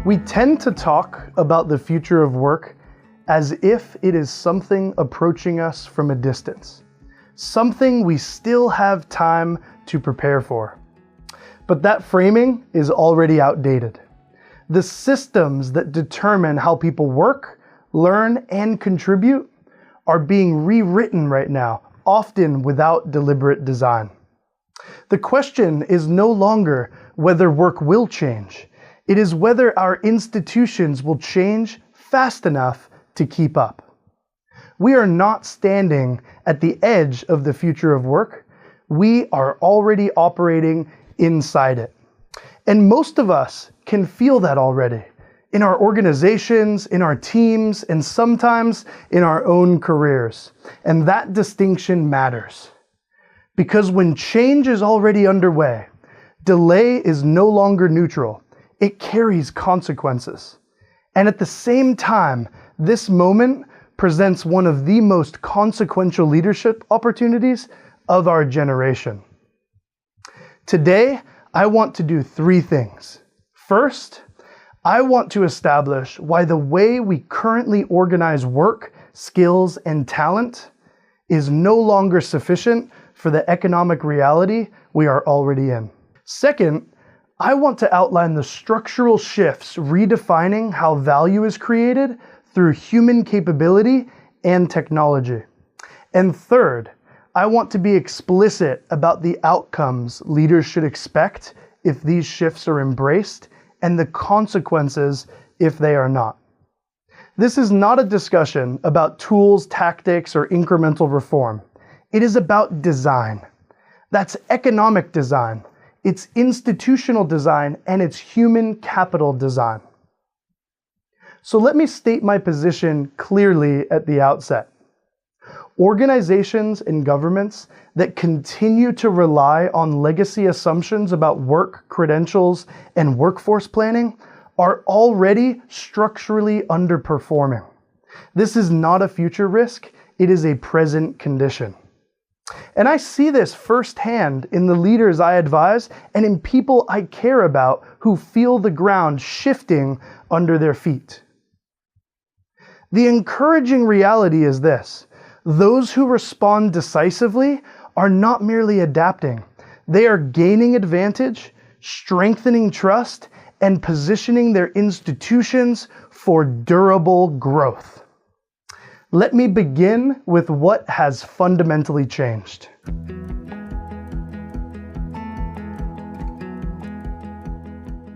We tend to talk about the future of work as if it is something approaching us from a distance, something we still have time to prepare for. But that framing is already outdated. The systems that determine how people work, learn, and contribute are being rewritten right now, often without deliberate design. The question is no longer whether work will change. It is whether our institutions will change fast enough to keep up. We are not standing at the edge of the future of work. We are already operating inside it. And most of us can feel that already in our organizations, in our teams, and sometimes in our own careers. And that distinction matters. Because when change is already underway, delay is no longer neutral. It carries consequences. And at the same time, this moment presents one of the most consequential leadership opportunities of our generation. Today, I want to do 3 things. First, I want to establish why the way we currently organize work, skills, and talent is no longer sufficient for the economic reality we are already in. Second, I want to outline the structural shifts redefining how value is created through human capability and technology. And third, I want to be explicit about the outcomes leaders should expect if these shifts are embraced and the consequences if they are not. This is not a discussion about tools, tactics, or incremental reform. It is about design. That's economic design. It's institutional design, and it's human capital design. So let me state my position clearly at the outset. Organizations and governments that continue to rely on legacy assumptions about work, credentials, and workforce planning are already structurally underperforming. This is not a future risk, it is a present condition. And I see this firsthand in the leaders I advise and in people I care about who feel the ground shifting under their feet. The encouraging reality is this: those who respond decisively are not merely adapting. They are gaining advantage, strengthening trust, and positioning their institutions for durable growth. Let me begin with what has fundamentally changed.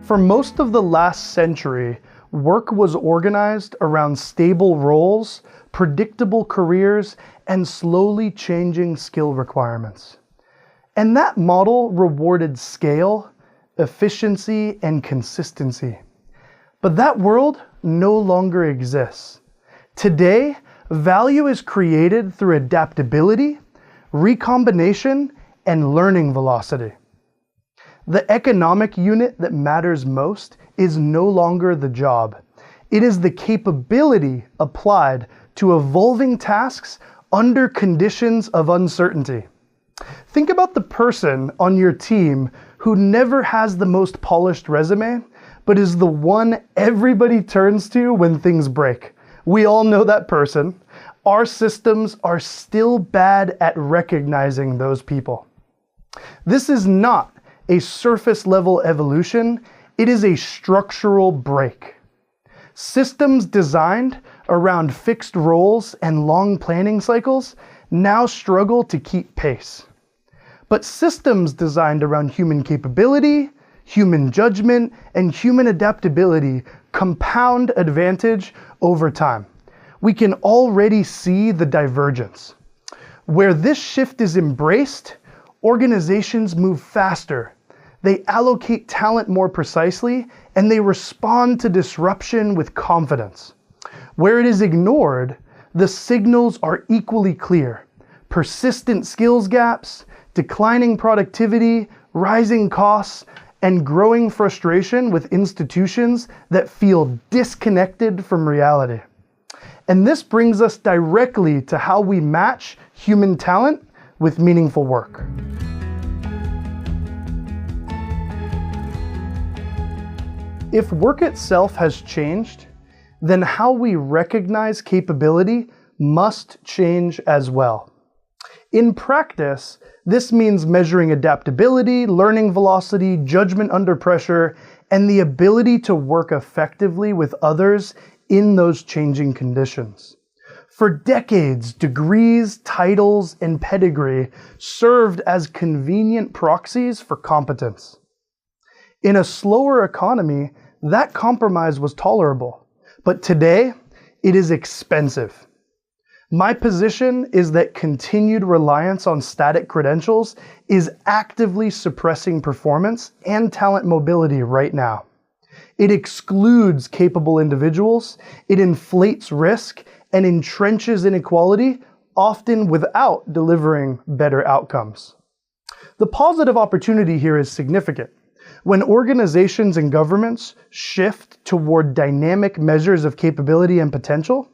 For most of the last century, work was organized around stable roles, predictable careers, and slowly changing skill requirements. And that model rewarded scale, efficiency, and consistency. But that world no longer exists. Today, value is created through adaptability, recombination, and learning velocity. The economic unit that matters most is no longer the job. It is the capability applied to evolving tasks under conditions of uncertainty. Think about the person on your team who never has the most polished resume, but is the one everybody turns to when things break. We all know that person. Our systems are still bad at recognizing those people. This is not a surface level evolution, it is a structural break. Systems designed around fixed roles and long planning cycles now struggle to keep pace. But systems designed around human capability, human judgment, and human adaptability compound advantage over time. We can already see the divergence. Where this shift is embraced, organizations move faster. They allocate talent more precisely, and they respond to disruption with confidence. Where it is ignored, the signals are equally clear. Persistent skills gaps, declining productivity, rising costs, and growing frustration with institutions that feel disconnected from reality. And this brings us directly to how we match human talent with meaningful work. If work itself has changed, then how we recognize capability must change as well. In practice, this means measuring adaptability, learning velocity, judgment under pressure, and the ability to work effectively with others in those changing conditions. For decades, degrees, titles, and pedigree served as convenient proxies for competence. In a slower economy, that compromise was tolerable, but today, it is expensive. My position is that continued reliance on static credentials is actively suppressing performance and talent mobility right now. It excludes capable individuals, it inflates risk, and entrenches inequality, often without delivering better outcomes. The positive opportunity here is significant. When organizations and governments shift toward dynamic measures of capability and potential,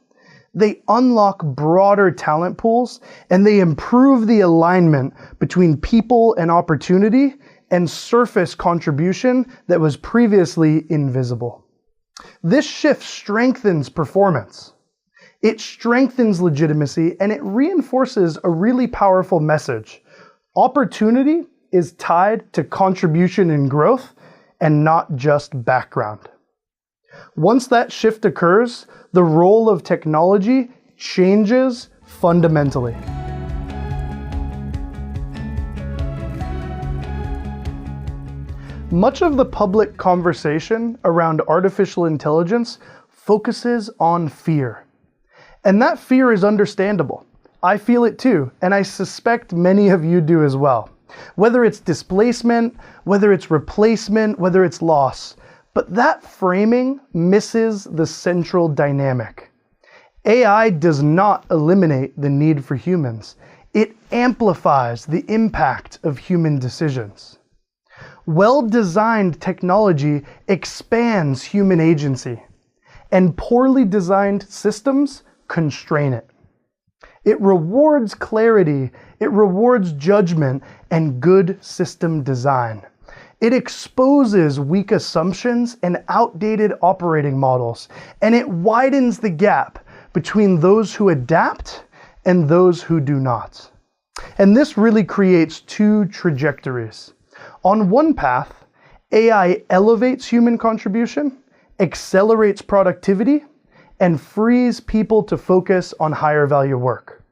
they unlock broader talent pools and they improve the alignment between people and opportunity and surface contribution that was previously invisible. This shift strengthens performance. It strengthens legitimacy and it reinforces a really powerful message. Opportunity is tied to contribution and growth and not just background. Once that shift occurs, the role of technology changes fundamentally. Much of the public conversation around artificial intelligence focuses on fear. And that fear is understandable. I feel it too, and I suspect many of you do as well. Whether it's displacement, whether it's replacement, whether it's loss. But that framing misses the central dynamic. AI does not eliminate the need for humans. It amplifies the impact of human decisions. Well-designed technology expands human agency, and poorly designed systems constrain it. It rewards clarity, it rewards judgment, and good system design. It exposes weak assumptions and outdated operating models, and it widens the gap between those who adapt and those who do not. And this really creates two trajectories. On one path, AI elevates human contribution, accelerates productivity, and frees people to focus on higher value work.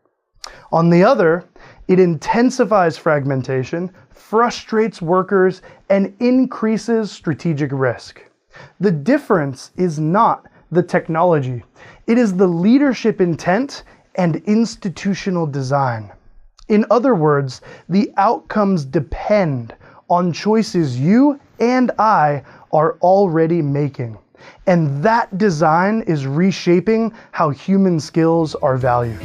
On the other, it intensifies fragmentation, frustrates workers, and increases strategic risk. The difference is not the technology. It is the leadership intent and institutional design. In other words, the outcomes depend on choices you and I are already making. And that design is reshaping how human skills are valued.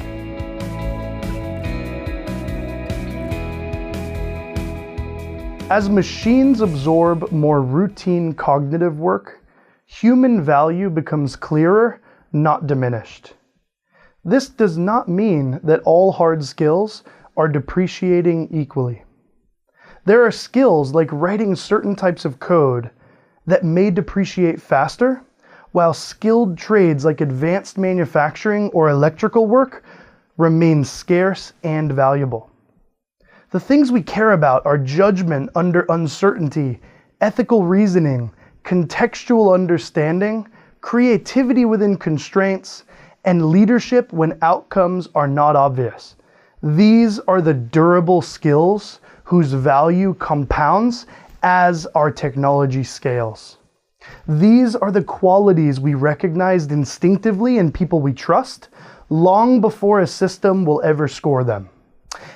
As machines absorb more routine cognitive work, human value becomes clearer, not diminished. This does not mean that all hard skills are depreciating equally. There are skills like writing certain types of code that may depreciate faster, while skilled trades like advanced manufacturing or electrical work remain scarce and valuable. The things we care about are judgment under uncertainty, ethical reasoning, contextual understanding, creativity within constraints, and leadership when outcomes are not obvious. These are the durable skills whose value compounds as our technology scales. These are the qualities we recognized instinctively in people we trust, long before a system will ever score them.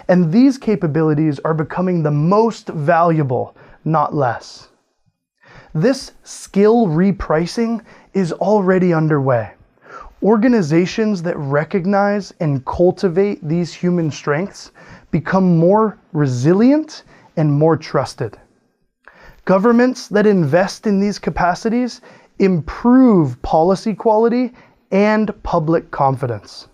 And these capabilities are becoming the most valuable, not less. This skill repricing is already underway. Organizations that recognize and cultivate these human strengths become more resilient and more trusted. Governments that invest in these capacities improve policy quality and public confidence.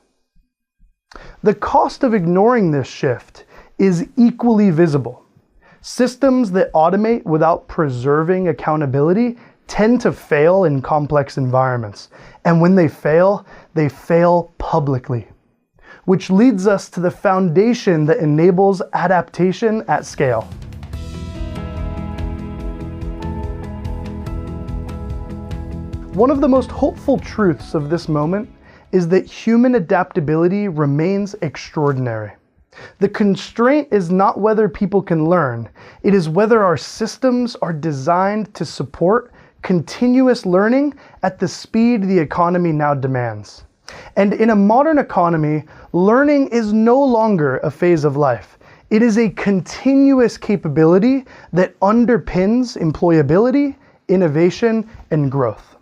The cost of ignoring this shift is equally visible. Systems that automate without preserving accountability tend to fail in complex environments. And when they fail publicly, which leads us to the foundation that enables adaptation at scale. One of the most hopeful truths of this moment is that human adaptability remains extraordinary. The constraint is not whether people can learn, it is whether our systems are designed to support continuous learning at the speed the economy now demands. And in a modern economy, learning is no longer a phase of life. It is a continuous capability that underpins employability, innovation, and growth.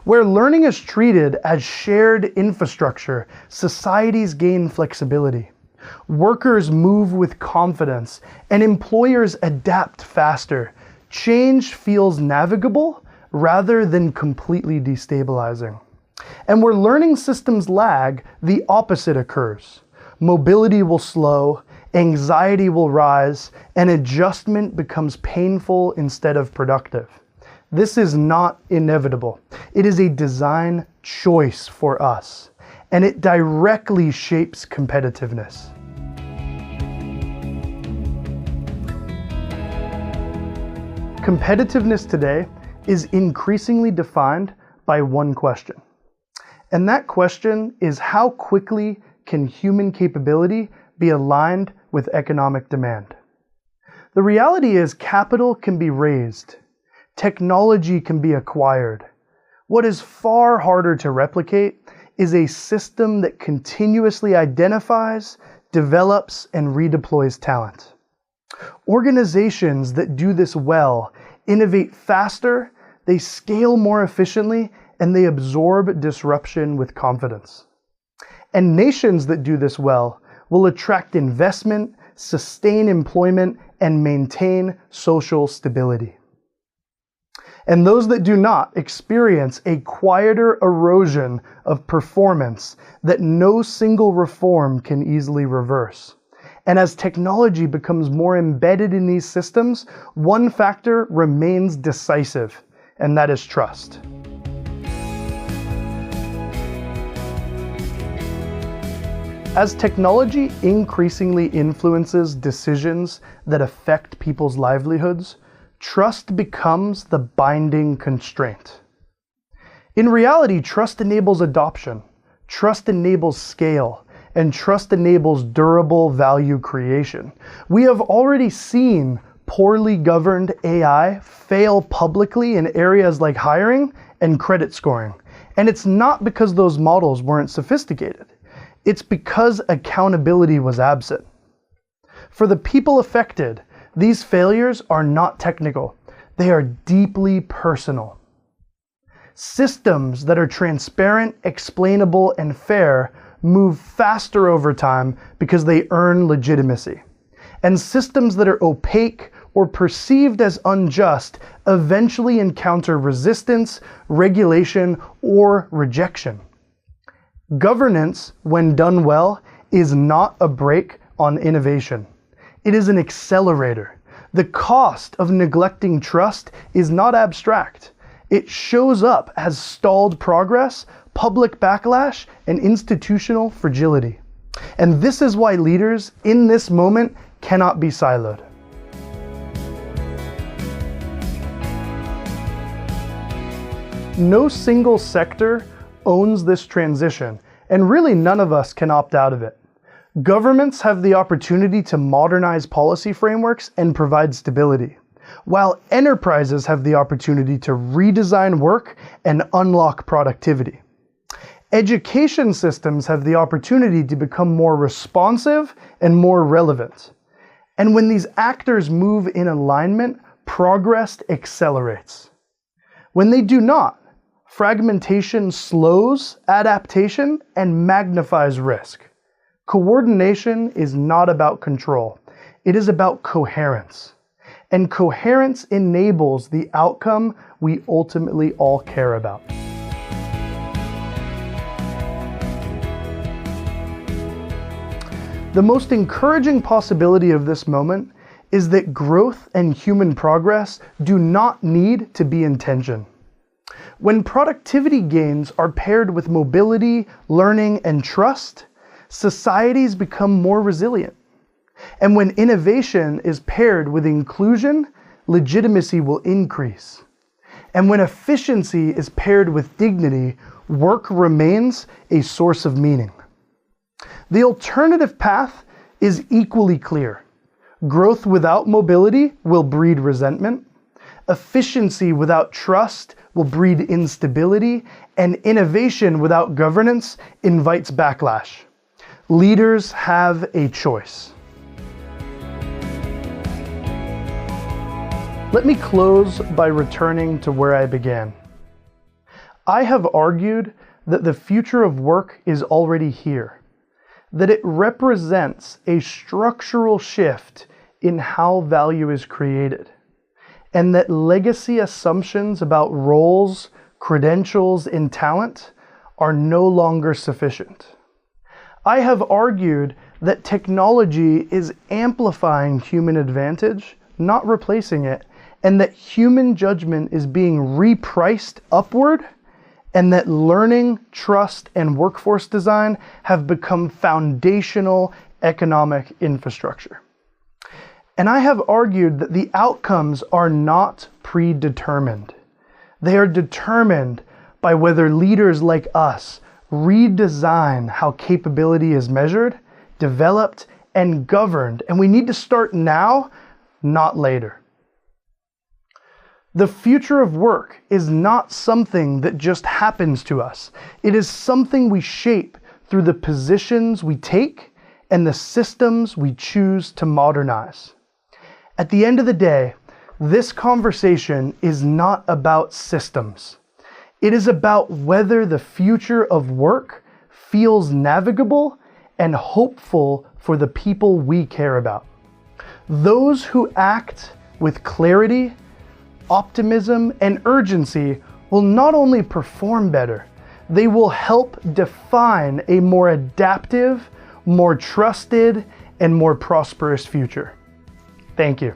Where learning is treated as shared infrastructure, societies gain flexibility. Workers move with confidence, and employers adapt faster. Change feels navigable rather than completely destabilizing. And where learning systems lag, the opposite occurs. Mobility will slow, anxiety will rise, and adjustment becomes painful instead of productive. This is not inevitable. It is a design choice for us, and it directly shapes competitiveness. Competitiveness today is increasingly defined by one question. And that question is, how quickly can human capability be aligned with economic demand? The reality is capital can be raised. Technology can be acquired. What is far harder to replicate is a system that continuously identifies, develops, and redeploys talent. Organizations that do this well innovate faster, they scale more efficiently, and they absorb disruption with confidence. And nations that do this well will attract investment, sustain employment, and maintain social stability. And those that do not experience a quieter erosion of performance that no single reform can easily reverse. And as technology becomes more embedded in these systems, one factor remains decisive, and that is trust. As technology increasingly influences decisions that affect people's livelihoods, trust becomes the binding constraint. In reality, trust enables adoption, trust enables scale, and trust enables durable value creation. We have already seen poorly governed AI fail publicly in areas like hiring and credit scoring. And it's not because those models weren't sophisticated. It's because accountability was absent. For the people affected, these failures are not technical. They are deeply personal. Systems that are transparent, explainable, and fair move faster over time because they earn legitimacy. And systems that are opaque or perceived as unjust eventually encounter resistance, regulation, or rejection. Governance, when done well, is not a brake on innovation. It is an accelerator. The cost of neglecting trust is not abstract. It shows up as stalled progress, public backlash, and institutional fragility. And this is why leaders in this moment cannot be siloed. No single sector owns this transition, and really none of us can opt out of it. Governments have the opportunity to modernize policy frameworks and provide stability, while enterprises have the opportunity to redesign work and unlock productivity. Education systems have the opportunity to become more responsive and more relevant. And when these actors move in alignment, progress accelerates. When they do not, fragmentation slows adaptation and magnifies risk. Coordination is not about control. It is about coherence. And coherence enables the outcome we ultimately all care about. The most encouraging possibility of this moment is that growth and human progress do not need to be in tension. When productivity gains are paired with mobility, learning, and trust, societies become more resilient. And when innovation is paired with inclusion, legitimacy will increase. And when efficiency is paired with dignity, work remains a source of meaning. The alternative path is equally clear. Growth without mobility will breed resentment. Efficiency without trust will breed instability, and innovation without governance invites backlash. Leaders have a choice. Let me close by returning to where I began. I have argued that the future of work is already here, that it represents a structural shift in how value is created, and that legacy assumptions about roles, credentials, and talent are no longer sufficient. I have argued that technology is amplifying human advantage, not replacing it, and that human judgment is being repriced upward, and that learning, trust, and workforce design have become foundational economic infrastructure. And I have argued that the outcomes are not predetermined. They are determined by whether leaders like us redesign how capability is measured, developed, and governed. And we need to start now, not later. The future of work is not something that just happens to us. It is something we shape through the positions we take and the systems we choose to modernize. At the end of the day, this conversation is not about systems. It is about whether the future of work feels navigable and hopeful for the people we care about. Those who act with clarity, optimism, and urgency will not only perform better, they will help define a more adaptive, more trusted, and more prosperous future. Thank you.